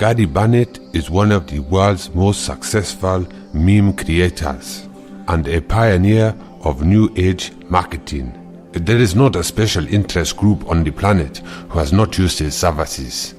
Gary Bannett is one of the world's most successful meme creators and a pioneer of new age marketing. There is not a special interest group on the planet who has not used his services.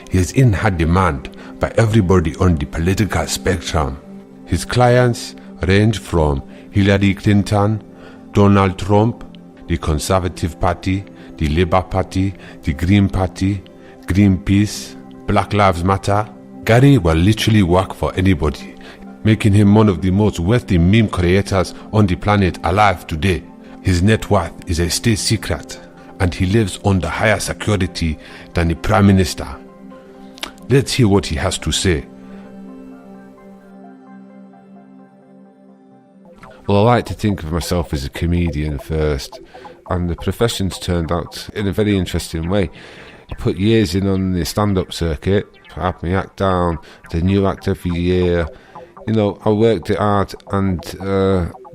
He is in high demand by everybody on the political spectrum. His clients range from Hillary Clinton, Donald Trump, the Conservative Party, the Labour Party, the Green Party, Greenpeace, Black Lives Matter. Gary will literally work for anybody, making him one of the most wealthy meme creators on the planet alive today. His net worth is a state secret, and he lives under higher security than the Prime Minister. Let's hear what he has to say. Well, I like to think of myself as a comedian first, and the profession's turned out in a very interesting way. I put years in on the stand-up circuit, I had my act down, the new act every year. You know, I worked it hard, and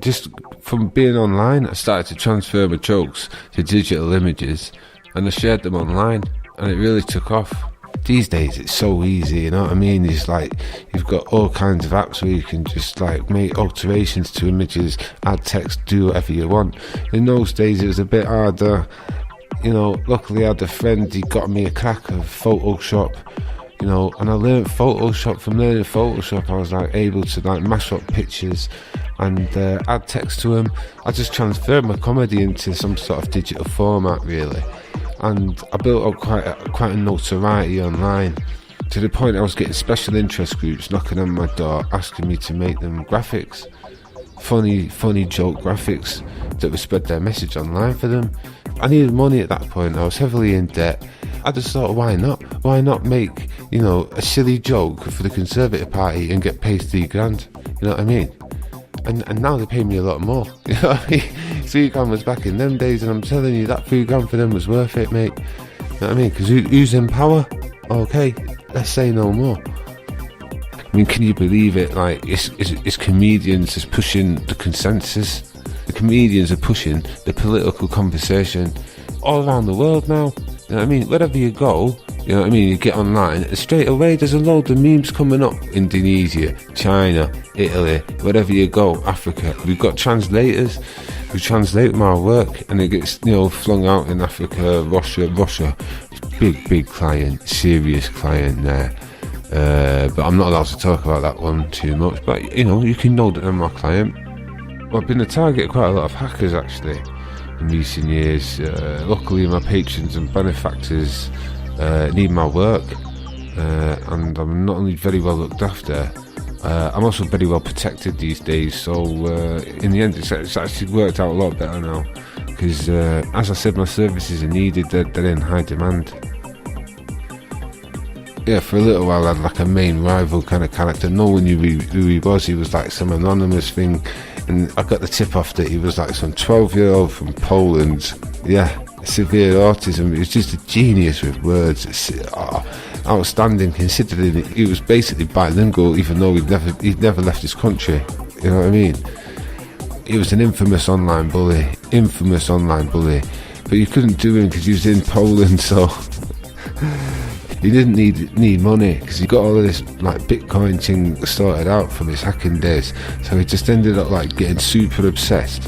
just from being online, I started to transfer my jokes to digital images, and I shared them online, and it really took off. These days it's so easy, you know what I mean? It's like you've got all kinds of apps where you can just like make alterations to images, add text, do whatever you want. In those days it was a bit harder. You know, luckily I had a friend, he got me a crack of Photoshop, you know, and I learned Photoshop. From learning Photoshop I was like able to like mash up pictures and add text to them. I just transferred my comedy into some sort of digital format really, and I built up quite a notoriety online, to the point I was getting special interest groups knocking on my door asking me to make them graphics, funny joke graphics that would spread their message online for them. I needed money at that point, I was heavily in debt. I just thought, why not make, you know, a silly joke for the Conservative Party and get paid $3,000, you know what I mean? And now they pay me a lot more, you know what I mean? $3,000 was back in them days, and I'm telling you, that $3,000 for them was worth it, mate. You know what I mean? Because who's in power? Okay, let's say no more. I mean, can you believe it? Like, it's comedians is pushing the consensus. The comedians are pushing the political conversation all around the world now. You know what I mean? Wherever you go, you know what I mean, you get online, and straight away there's a load of memes coming up. Indonesia, China, Italy, wherever you go, Africa. We've got translators who translate my work, and it gets, you know, flung out in Africa, Russia. Big client, serious client there. But I'm not allowed to talk about that one too much. But, you know, you can know that I'm my client. Well, I've been the target of quite a lot of hackers, actually, in recent years. Luckily, my patrons and benefactors need my work, and I'm not only very well looked after, I'm also very well protected these days. So in the end, it's actually worked out a lot better now, because as I said, my services are needed, they're in high demand. Yeah, for a little while I had like a main rival kind of character. No one knew who he was. He was like some anonymous thing, and I got the tip off that he was like some 12-year-old from Poland. Yeah, severe autism. He was just a genius with words. It's outstanding, considering he was basically bilingual, even though he'd never left his country. You know what I mean? He was an infamous online bully, but you couldn't do him because he was in Poland, so he didn't need money, because he got all of this like Bitcoin thing sorted out from his hacking days. So he just ended up like getting super obsessed,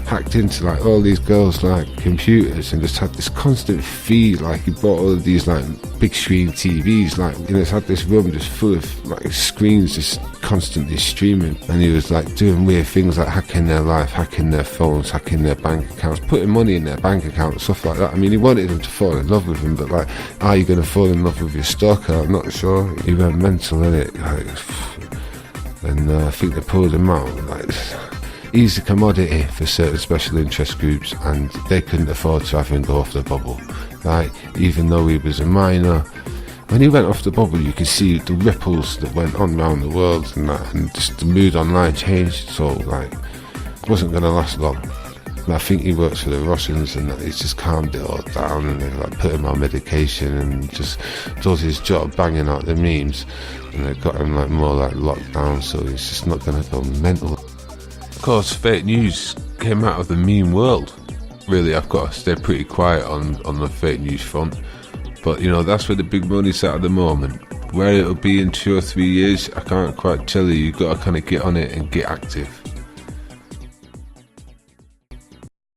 hacked into like all these girls like computers, and just had this constant feed. Like he bought all of these like big screen TVs, like, you know, it's had this room just full of like screens just constantly streaming, and he was like doing weird things like hacking their life, hacking their phones, hacking their bank accounts, putting money in their bank accounts, stuff like that. I mean, he wanted them to fall in love with him, but like, are you going to fall in love with your stalker? I'm not sure. He went mental, innit? Like, and I think they pulled him out. Like, he's a commodity for certain special interest groups, and they couldn't afford to have him go off the bubble. Like, even though he was a minor, when he went off the bubble, you could see the ripples that went on around the world, and that, and just the mood online changed. So like, it wasn't going to last long. And I think he works for the Russians, and that he's just calmed it all down, and they like put him on medication and just does his job, banging out the memes, and they got him like more like locked down, so he's just not going to go mental. Of course, fake news came out of the meme world. Really, I've got to stay pretty quiet on the fake news front. But, you know, that's where the big money's at the moment. Where it'll be in 2 or 3 years, I can't quite tell you. You've got to kind of get on it and get active.